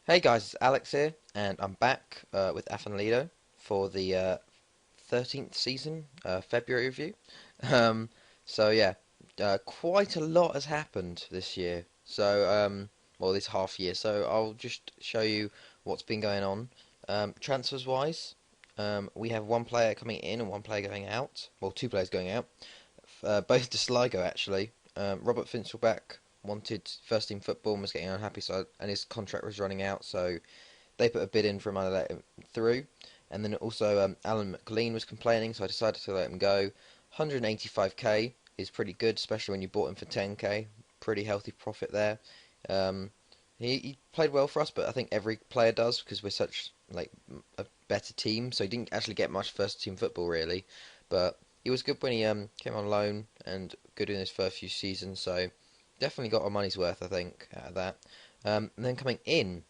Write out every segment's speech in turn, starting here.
Hey guys, it's Alex here, and I'm back with Afan Lido for the 13th season February review. Um, so yeah, quite a lot has happened this year. Well, this half year. So I'll just show you what's been going on. Transfers wise, we have one player coming in and one player going out. Well, two players going out. Both to Sligo actually. Robert Finchel wanted first team football and was getting unhappy, and his contract was running out, so they put a bid in for him and I let him through. And then also Alan McLean was complaining, so I decided to let him go. 185k is pretty good, especially when you bought him for 10k. Pretty healthy profit there. Um, he played well for us, but I think every player does because we're such like a better team. So he didn't actually get much first team football really, but he was good when he came on loan and good in his first few seasons. So definitely got our money's worth, I think, out of that. And then coming in,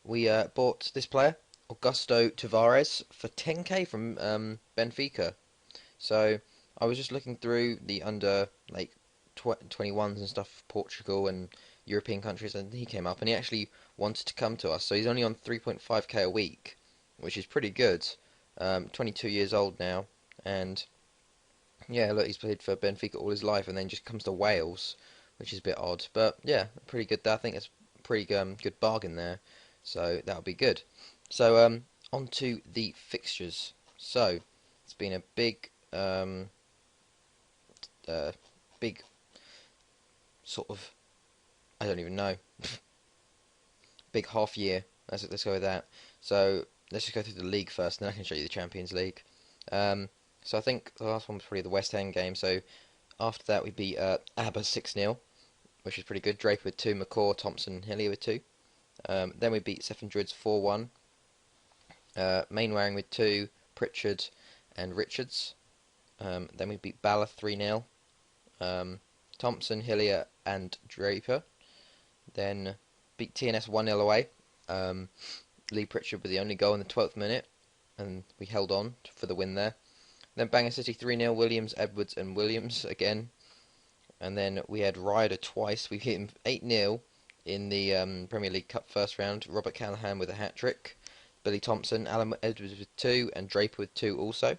we bought this player, Augusto Tavares, for 10k from Benfica. So I was just looking through the under like 21s and stuff of Portugal and European countries, and he came up, and he actually wanted to come to us. So he's only on 3.5k a week, which is pretty good. 22 years old now, and yeah, look, he's played for Benfica all his life, and then just comes to Wales, which is a bit odd. But yeah, pretty good. I think it's a pretty good bargain there. So that'll be good. So on to the fixtures. So it's been a uh, big sort of I don't even know, big half year. Let's go with that. So let's just go through the league first, and then I can show you the Champions League. Um, so I think the last one was probably the West Ham game. So after that we beat ABBA 6-0, which is pretty good. Draper with two, McCaw, Thompson, Hillier with two. Then we beat Sefton Druids 4-1. Mainwaring with two, Pritchard and Richards. Then we beat Bala 3-0. Thompson, Hillier and Draper. Then beat TNS 1-0 away. Lee Pritchard with the only goal in the 12th minute, and we held on for the win there. Then Bangor City 3-0, Williams, Edwards and Williams again. And then we had Ryder twice. We hit him 8-0 in the Premier League Cup first round. Robert Callahan with a hat-trick. Billy Thompson, Alan Edwards with two, and Draper with two also.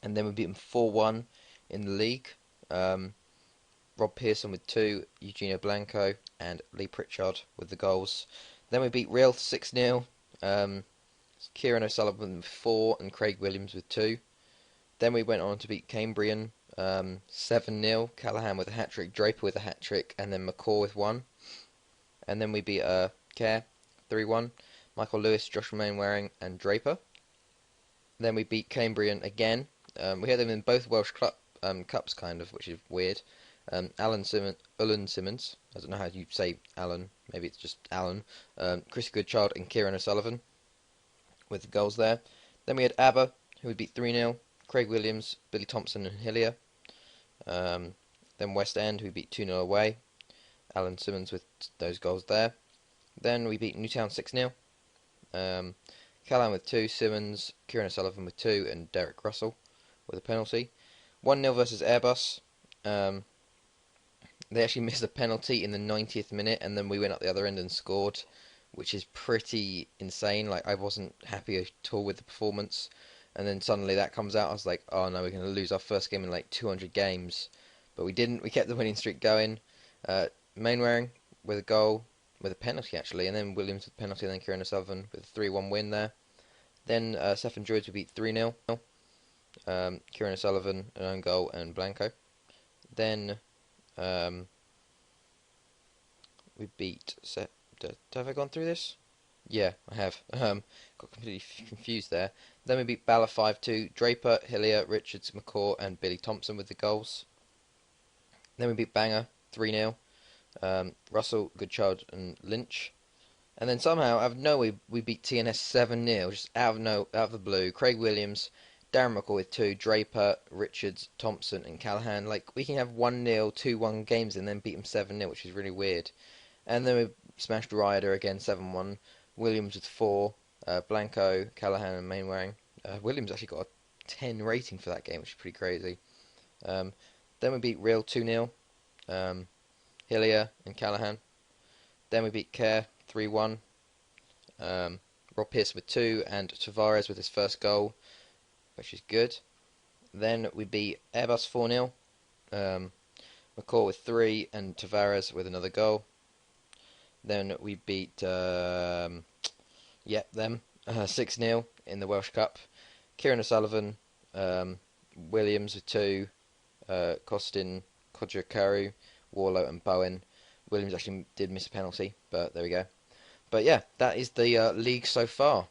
And then we beat him 4-1 in the league. Rob Pearson with two, Eugenio Blanco, and Lee Pritchard with the goals. Then we beat Real 6-0. Kieran O'Sullivan with four, and Craig Williams with two. Then we went on to beat Cambrian 7-0. Callahan with a hat-trick, Draper with a hat-trick, and then McCaw with one. And then we beat Care 3-1. Michael Lewis, Joshua Mainwaring, and Draper. Then we beat Cambrian again. We had them in both Welsh cups, kind of, which is weird. Ullen Simmons. I don't know how you say Alan. Maybe it's just Alan. Chris Goodchild and Kieran O'Sullivan with the goals there. Then we had ABBA, who we beat 3-0. Craig Williams, Billy Thompson and Hillier. Then West End, who beat 2-0 away. Alan Simmons with those goals there. Then we beat Newtown 6-0. Callahan with two, Simmons, Kieran O'Sullivan with two, and Derek Russell with a penalty. 1-0 versus Airbus. They actually missed a penalty in the 90th minute, and then we went up the other end and scored, which is pretty insane. Like, I wasn't happy at all with the performance, and then suddenly that comes out. I was like, oh no, we're going to lose our first game in like 200 games, but we didn't. We kept the winning streak going. Mainwaring with a goal, with a penalty actually, and then Williams with a penalty, and then Kieran O'Sullivan with a 3-1 win there. Then Sefton Druids we beat 3-0. Kieran O'Sullivan an own goal and Blanco. Then we beat. Have I gone through this? Yeah, I have. Got completely confused there. Then we beat Bala 5-2. Draper, Hillier, Richards, McCaw, and Billy Thompson with the goals. Then we beat Bangor 3-0. Russell, Goodchild, and Lynch. And then somehow, out of nowhere, we beat TNS 7-0, just out of the blue. Craig Williams, Darren McCall with two, Draper, Richards, Thompson, and Callahan. Like, we can have 1-0, 2-1 games and then beat them 7-0, which is really weird. And then we smashed Ryder again 7-1. Williams with four, Blanco, Callahan, and Mainwaring. Williams actually got a 10 rating for that game, which is pretty crazy. Then we beat Real 2-0. Hillier and Callahan. Then we beat Care 3-1. Um, Rob Pearson with 2, and Tavares with his first goal, which is good. Then we beat Airbus 4-0. Um, McCall with 3, and Tavares with another goal. Then we beat them 6-0 in the Welsh Cup. Kieran O'Sullivan, um, Williams with 2, Costin, Kodjakaru, Warlow and Bowen. Williams actually did miss a penalty, but there we go. But yeah, that is the league so far.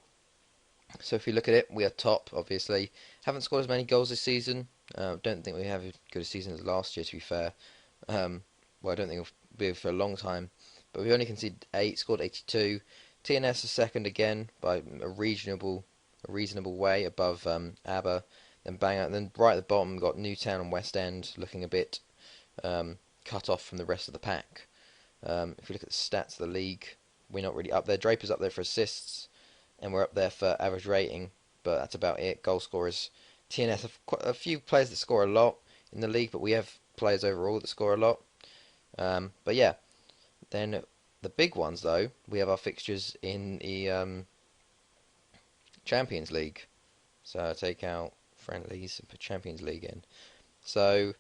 So if you look at it, we are top, obviously. Haven't scored as many goals this season. Don't think we have as good a season as last year, to be fair. Well, I don't think it'll be for a long time. But we only conceded 8, scored 82. TNS is second again by a reasonable way above ABBA. Then right at the bottom, we've got Newtown and West End looking a bit cut off from the rest of the pack. If you look at the stats of the league, we're not really up there. Draper's up there for assists, and we're up there for average rating, but that's about it. Goal scorers. TNS have quite a few players that score a lot in the league, but we have players overall that score a lot. But yeah, then the big ones though, we have our fixtures in the Champions League. So I take out friendlies and put Champions League in. So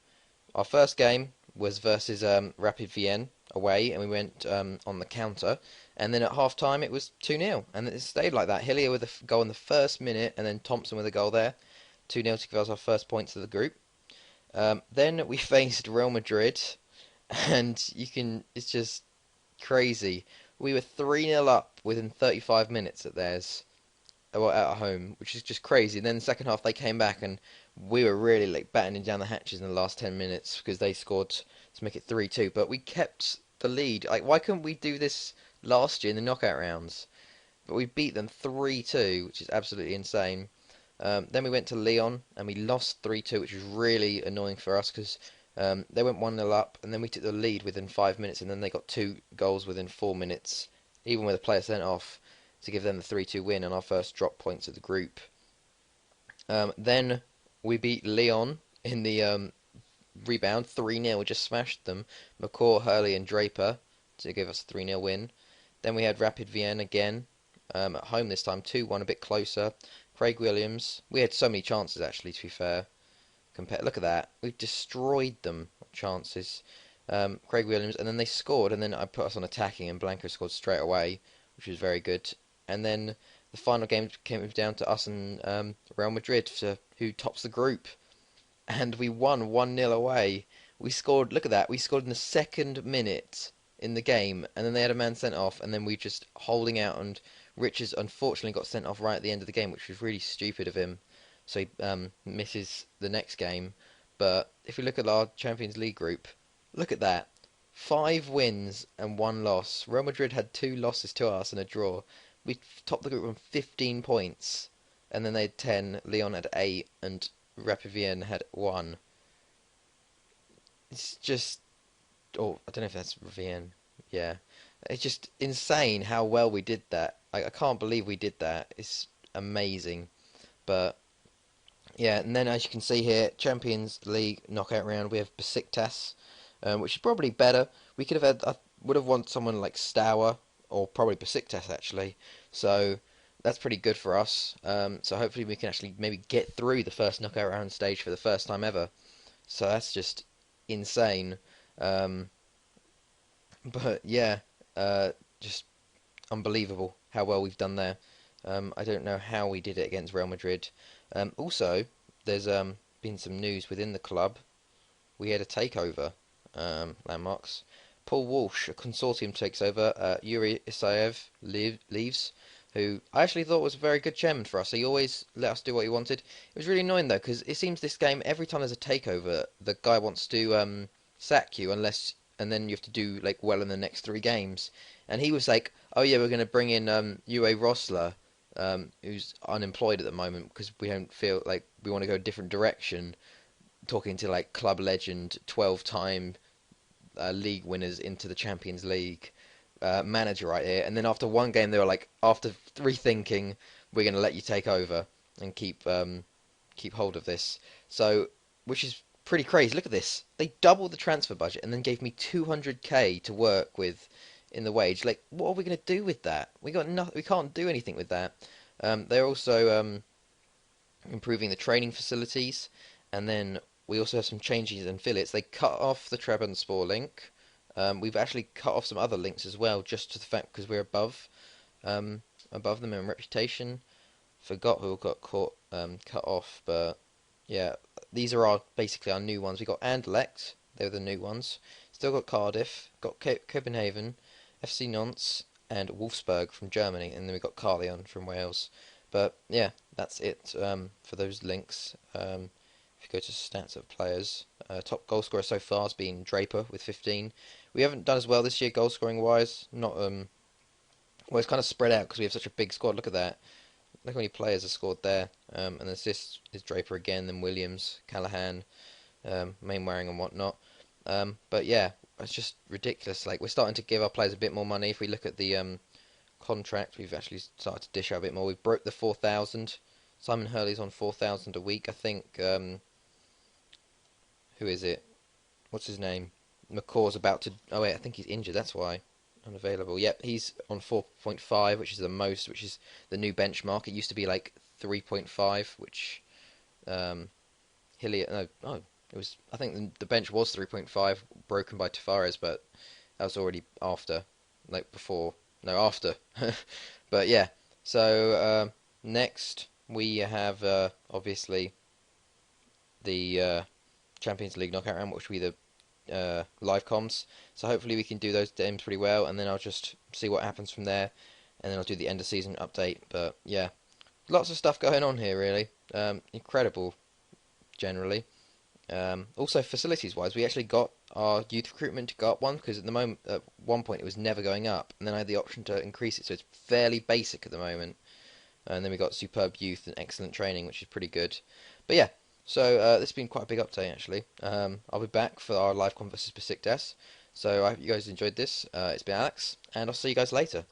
our first game was versus Rapid Vienna away, and we went on the counter. And then at half time it was 2-0, and it stayed like that. Hillier with a goal in the first minute, and then Thompson with a goal there. 2-0 to give us our first points of the group. Then we faced Real Madrid, and it's just crazy. We were 3-0 up within 35 minutes at theirs, well, at home, which is just crazy. And then the second half they came back, and we were really like battening down the hatches in the last 10 minutes because they scored to make it 3-2. But we kept the lead. Like, why couldn't we do this last year in the knockout rounds? But we beat them 3-2, which is absolutely insane. Then we went to Lyon and we lost 3-2, which was really annoying for us because they went 1-0 up, and then we took the lead within 5 minutes, and then they got 2 goals within 4 minutes, even with a player sent off, to give them the 3-2 win and our first drop points of the group. Then we beat Lyon in the rebound 3-0, just smashed them. McCaw, Hurley and Draper to give us a 3-0 win. Then we had Rapid Vienna again, at home this time, 2-1, a bit closer. Craig Williams. We had so many chances, actually, to be fair. Look at that. We've destroyed them, chances. Craig Williams, and then they scored, and then I put us on attacking, and Blanco scored straight away, which was very good. And then the final game came down to us and Real Madrid for who tops the group. And we won 1-0 away. We scored, look at that, we scored in the second minute in the game, and then they had a man sent off, and then we just holding out, and Richards unfortunately got sent off right at the end of the game, which was really stupid of him. So he misses the next game. But if we look at our Champions League group, look at that. 5 wins and 1 loss. Real Madrid had 2 losses to us and a draw. We topped the group on 15 points. And then they had 10, Lyon had 8, and Rapid Vienna had 1. It's just... Oh, I don't know if that's Vienna. Yeah. It's just insane how well we did that. I can't believe we did that. It's amazing. But yeah, and then as you can see here, Champions League knockout round, we have Besiktas, which is probably better. We could have had, I would have wanted someone like Stour, or probably Besiktas actually. So that's pretty good for us. So hopefully we can actually maybe get through the first knockout round stage for the first time ever. So that's just insane. But yeah, just unbelievable how well we've done there. I don't know how we did it against Real Madrid. Also, there's been some news within the club. We had a takeover, landmarks. Paul Walsh, a consortium, takes over. Yuri Isaev leaves, who I actually thought was a very good chairman for us. He always let us do what he wanted. It was really annoying though, because it seems this game, every time there's a takeover, the guy wants to sack you and then you have to do like well in the next 3 games. And he was like, "Oh yeah, we're going to bring in Uwe Rosler, who's unemployed at the moment because we don't feel like we want to go a different direction." Talking to like club legend, 12-time league winners into the Champions League manager right here. And then after 1 game, they were like, after rethinking, we're going to let you take over and keep hold of this. So, which is pretty crazy. Look at this. They doubled the transfer budget and then gave me 200k to work with in the wage. Like, what are we going to do with that? We got nothing. We can't do anything with that. They're also improving the training facilities, and then we also have some changes in fillets. They cut off the Trabzonspor link. We've actually cut off some other links as well, just to the fact because we're above them in reputation. Forgot who got caught cut off, but yeah, these are basically our new ones. We got Anderlecht, they were the new ones. Still got Cardiff, got Copenhagen, FC Nantes, and Wolfsburg from Germany, and then we got Carleon from Wales. But yeah, that's it for those links. If you go to stats of players, top goal scorer so far has been Draper with 15. We haven't done as well this year goal scoring wise. Not well, it's kind of spread out because we have such a big squad. Look at that. Look how many players have scored there. And assists is Draper again, then Williams, Callahan, Mainwaring and whatnot. But yeah, it's just ridiculous. Like, we're starting to give our players a bit more money. If we look at the contract, we've actually started to dish out a bit more. We broke the 4,000. Simon Hurley's on 4,000 a week. I think, who is it? What's his name? McCaw's about to... Oh wait, I think he's injured, that's why. Unavailable. Yep, he's on 4.5, which is the most, which is the new benchmark. It used to be like 3.5, which Hillier... No, oh, it was... I think the bench was 3.5, broken by Tavares, but that was already after. Like, before... No, after. But yeah, so next we have, obviously, the Champions League knockout round, which will be the live comms. So hopefully we can do those games pretty well, and then I'll just see what happens from there, and then I'll do the end of season update. But yeah, lots of stuff going on here, really. Incredible, generally. Also, facilities wise, we actually got our youth recruitment to go up one, because at the moment, at one point, it was never going up, and then I had the option to increase it, so it's fairly basic at the moment. And then we got superb youth and excellent training, which is pretty good. But yeah, so this has been quite a big update actually. I'll be back for our live converses Besiktas. So I hope you guys enjoyed this. It's been Alex, and I'll see you guys later.